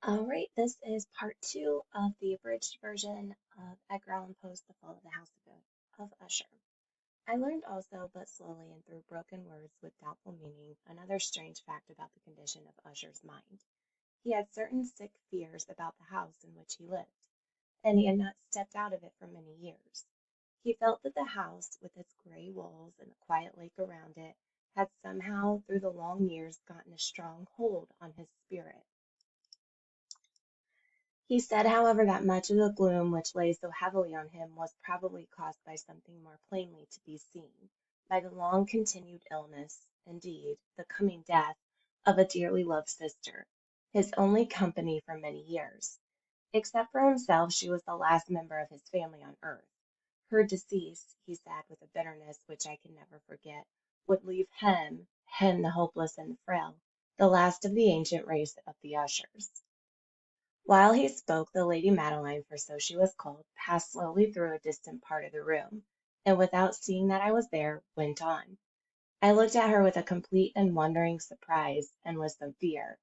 All right, this is part two of the abridged version of Edgar Allan Poe's The Fall of the House of Usher. I learned also, but slowly and through broken words with doubtful meaning, another strange fact about the condition of Usher's mind. He had certain sick fears about the house in which he lived, and he had not stepped out of it for many years. He felt that the house, with its gray walls and the quiet lake around it, had somehow, through the long years, gotten a strong hold on his spirit. He said, however, that much of the gloom which lay so heavily on him was probably caused by something more plainly to be seen, by the long continued illness, indeed, the coming death, of a dearly loved sister, his only company for many years. Except for himself, she was the last member of his family on earth. Her decease, he said with a bitterness which I can never forget, would leave him the hopeless and the frail, the last of the ancient race of the Ushers. While he spoke, the Lady Madeline, for so she was called, passed slowly through a distant part of the room, and without seeing that I was there, went on. I looked at her with a complete and wondering surprise, and with some fear,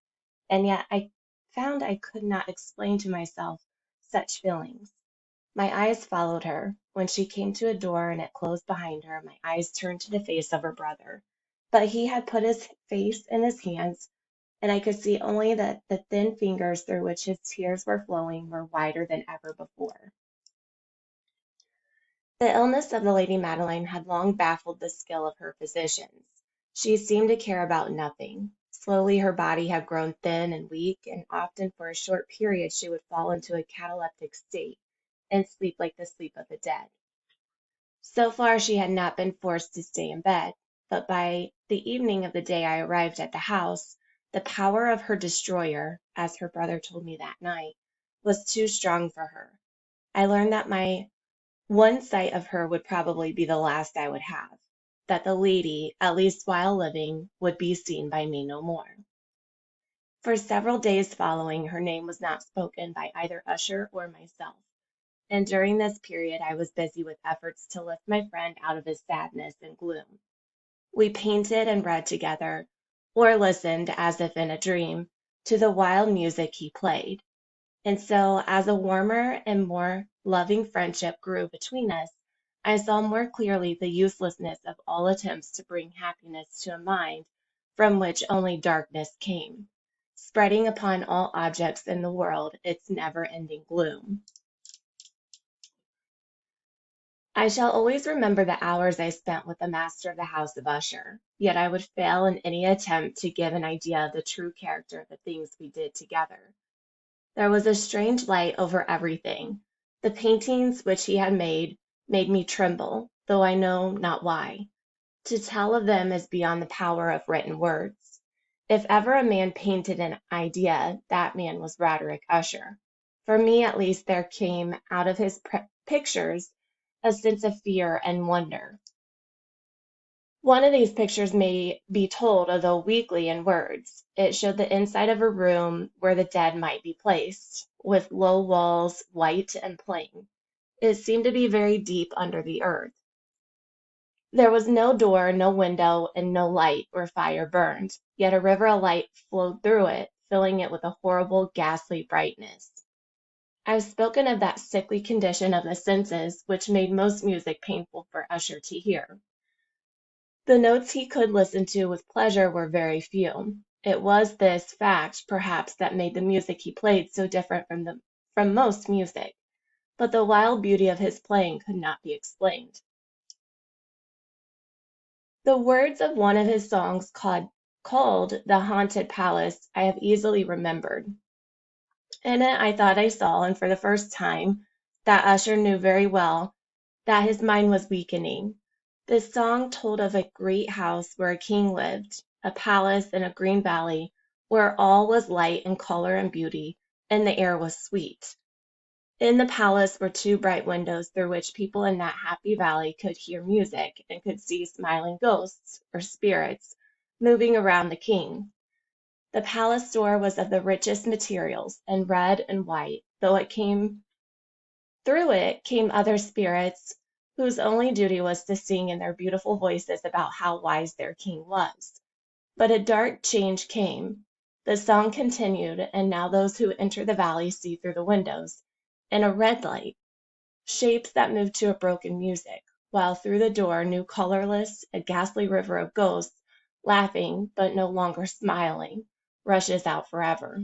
and yet I found I could not explain to myself such feelings. My eyes followed her. When she came to a door and it closed behind her, my eyes turned to the face of her brother. But he had put his face in his hands, and I could see only that the thin fingers through which his tears were flowing were whiter than ever before. The illness of the Lady Madeline had long baffled the skill of her physicians. She seemed to care about nothing. Slowly her body had grown thin and weak, and often for a short period she would fall into a cataleptic state, and sleep like the sleep of the dead. So far she had not been forced to stay in bed, but by the evening of the day I arrived at the house, the power of her destroyer, as her brother told me that night, was too strong for her. I learned that my one sight of her would probably be the last I would have, that the lady, at least while living, would be seen by me no more. For several days following, her name was not spoken by either Usher or myself, and during this period I was busy with efforts to lift my friend out of his sadness and gloom. We painted and read together, or listened, as if in a dream, to the wild music he played. And so, as a warmer and more loving friendship grew between us, I saw more clearly the uselessness of all attempts to bring happiness to a mind from which only darkness came, spreading upon all objects in the world its never-ending gloom. I shall always remember the hours I spent with the master of the house of Usher, yet I would fail in any attempt to give an idea of the true character of the things we did together. There was a strange light over everything. The paintings which he had made me tremble, though I know not why. To tell of them is beyond the power of written words. If ever a man painted an idea, that man was Roderick Usher. For me, at least, there came out of his pictures a sense of fear and wonder. One of these pictures may be told, although weakly, in words. It showed the inside of a room where the dead might be placed, with low walls, white and plain. It seemed to be very deep under the earth. There was no door, no window, and no light where fire burned, yet a river of light flowed through it, filling it with a horrible, ghastly brightness. I've spoken of that sickly condition of the senses which made most music painful for Usher to hear. The notes he could listen to with pleasure were very few. It was this fact, perhaps, that made the music he played so different from most music, but the wild beauty of his playing could not be explained. The words of one of his songs called The Haunted Palace I have easily remembered. In it I thought I saw, and for the first time, that Usher knew very well that his mind was weakening. This song told of a great house where a king lived, a palace in a green valley where all was light and color and beauty, and the air was sweet. In the palace were two bright windows through which people in that happy valley could hear music and could see smiling ghosts, or spirits, moving around the king. The palace door was of the richest materials, and red and white, though through it came other spirits whose only duty was to sing in their beautiful voices about how wise their king was. But a dark change came. The song continued, and now those who enter the valley see through the windows, in a red light, shapes that move to a broken music, while through the door new colorless, a ghastly river of ghosts, laughing but no longer smiling, rushes out forever.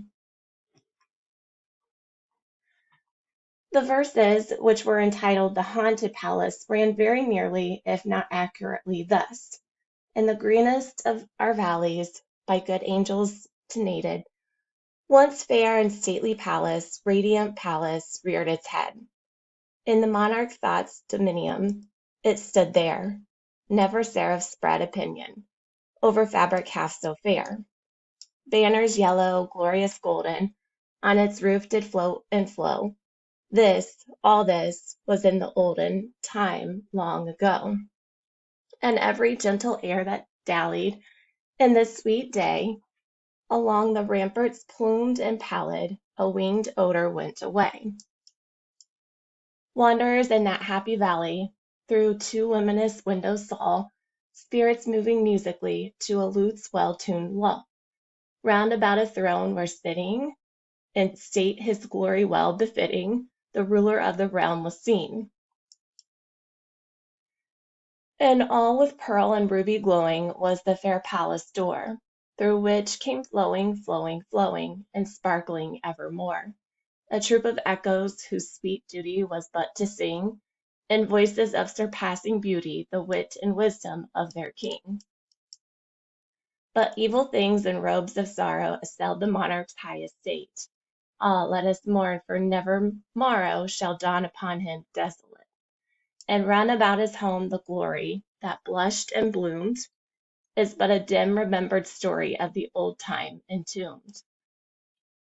The verses, which were entitled The Haunted Palace, ran very nearly, if not accurately, thus: In the greenest of our valleys, by good angels tenated, once fair and stately palace, radiant palace, reared its head. In the monarch thought's dominion it stood there. Never seraph spread opinion over fabric half so fair. Banners yellow, glorious golden, on its roof did float and flow. This, all this, was in the olden time long ago. And every gentle air that dallied in this sweet day along the ramparts plumed and pallid, a winged odor went away. Wanderers in that happy valley through two luminous windows saw spirits moving musically to a lute's well-tuned lull. Round about a throne were sitting, in state his glory well befitting, the ruler of the realm was seen. And all with pearl and ruby glowing was the fair palace door, through which came flowing, flowing, flowing, and sparkling evermore, a troop of echoes whose sweet duty was but to sing, in voices of surpassing beauty, the wit and wisdom of their king. But evil things in robes of sorrow assailed the monarch's high estate. Ah, let us mourn, for never morrow shall dawn upon him desolate. And round about his home the glory that blushed and bloomed is but a dim remembered story of the old time entombed.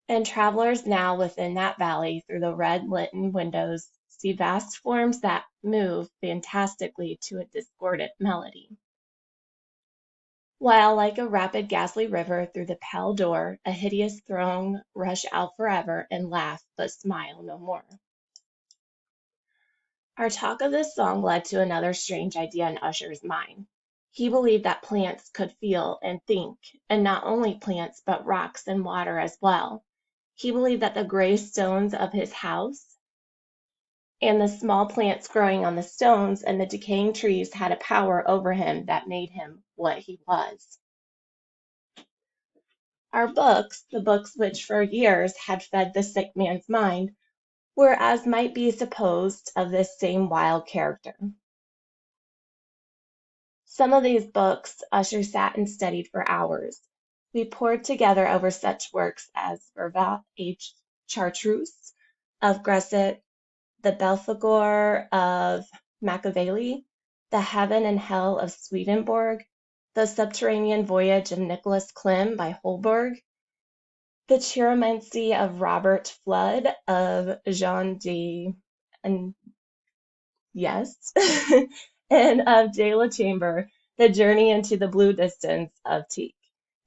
And travelers now within that valley through the red litten windows see vast forms that move fantastically to a discordant melody. While like a rapid ghastly river through the pale door a hideous throng rush out forever and laugh but smile no more. Our talk of this song led to another strange idea in Usher's mind. He believed that plants could feel and think, and not only plants but rocks and water as well. He believed that the gray stones of his house and the small plants growing on the stones and the decaying trees had a power over him that made him what he was. Our books, the books which for years had fed the sick man's mind, were, as might be supposed, of this same wild character. Some of these books Usher sat and studied for hours. We pored together over such works as Vervat H. Chartreuse of Gresset, the Belphegor of Machiavelli, the Heaven and Hell of Swedenborg, the Subterranean Voyage of Nicholas Klim by Holberg, the Chiromancy of Robert Flood of Jean de and yes, and of De la Chamber, The Journey into the Blue Distance of Tieck,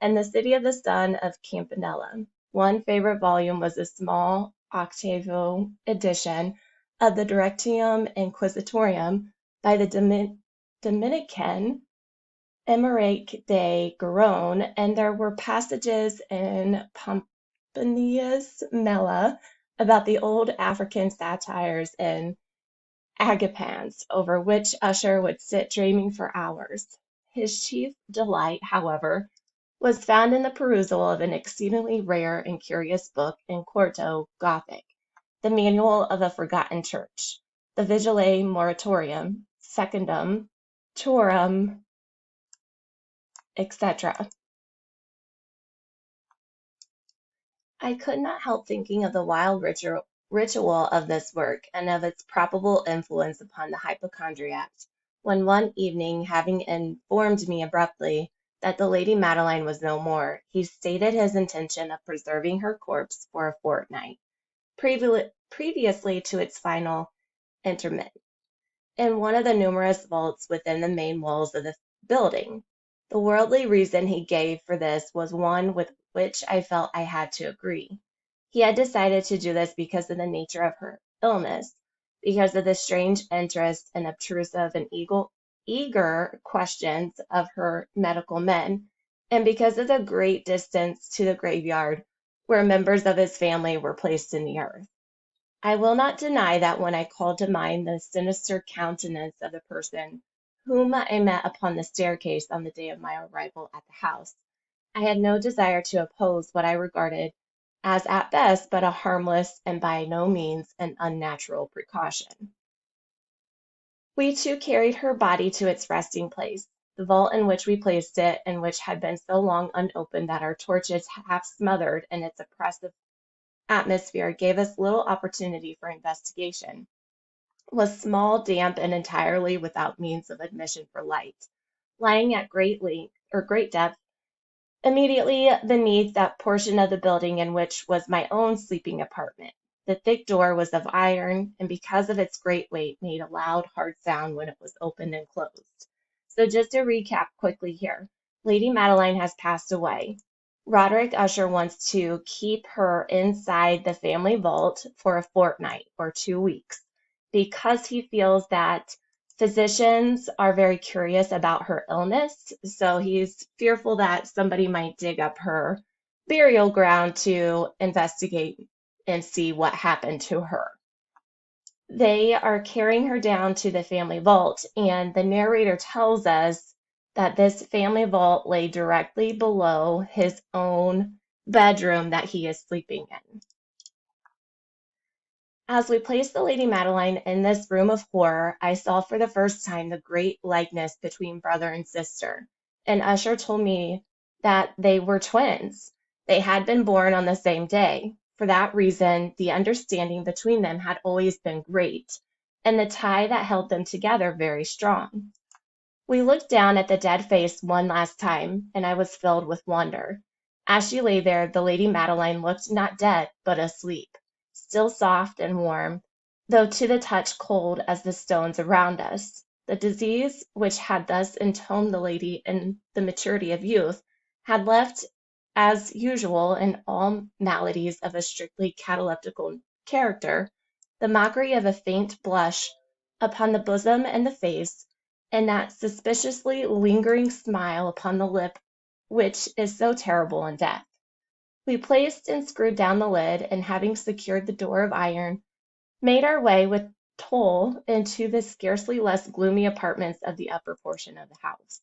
and The City of the Sun of Campanella. One favorite volume was a small octavo edition of the Directium Inquisitorium by the Dominican Emeric de Garonne, and there were passages in Pomponius Mela about the old African satires and agapans, over which Usher would sit dreaming for hours. His chief delight, however, was found in the perusal of an exceedingly rare and curious book in quarto Gothic, the Manual of a Forgotten Church, the Vigile Moratorium, Secundum, Tuorum, etc. I could not help thinking of the wild ritual of this work and of its probable influence upon the hypochondriac, when one evening, having informed me abruptly that the Lady Madeline was no more, he stated his intention of preserving her corpse for a fortnight, previously to its final interment, in one of the numerous vaults within the main walls of the building. The worldly reason he gave for this was one with which I felt I had to agree. He had decided to do this because of the nature of her illness, because of the strange interest and obtrusive and eager questions of her medical men, and because of the great distance to the graveyard where members of his family were placed in the earth. I will not deny that when I called to mind the sinister countenance of the person whom I met upon the staircase on the day of my arrival at the house, I had no desire to oppose what I regarded as at best but a harmless and by no means an unnatural precaution. We too carried her body to its resting place, the vault in which we placed it, and which had been so long unopened that our torches, half smothered in its oppressive atmosphere, gave us little opportunity for investigation, was small, damp, and entirely without means of admission for light, lying at great length or great depth immediately beneath that portion of the building in which was my own sleeping apartment. The thick door was of iron, and because of its great weight, made a loud, hard sound when it was opened and closed. So just to recap quickly here, Lady Madeline has passed away. Roderick Usher wants to keep her inside the family vault for a fortnight or 2 weeks because he feels that physicians are very curious about her illness, so he's fearful that somebody might dig up her burial ground to investigate and see what happened to her. They are carrying her down to the family vault, and the narrator tells us that this family vault lay directly below his own bedroom that he is sleeping in. As we placed the Lady Madeline in this room of horror, I saw for the first time the great likeness between brother and sister, and Usher told me that they were twins. They had been born on the same day. For that reason, the understanding between them had always been great, and the tie that held them together very strong. We looked down at the dead face one last time, and I was filled with wonder. As she lay there, the Lady Madeline looked not dead, but asleep, still soft and warm, though to the touch cold as the stones around us. The disease which had thus entombed the lady in the maturity of youth had left, as usual in all maladies of a strictly cataleptical character, the mockery of a faint blush upon the bosom and the face, and that suspiciously lingering smile upon the lip which is so terrible in death. We placed and screwed down the lid, and having secured the door of iron, made our way with toil into the scarcely less gloomy apartments of the upper portion of the house.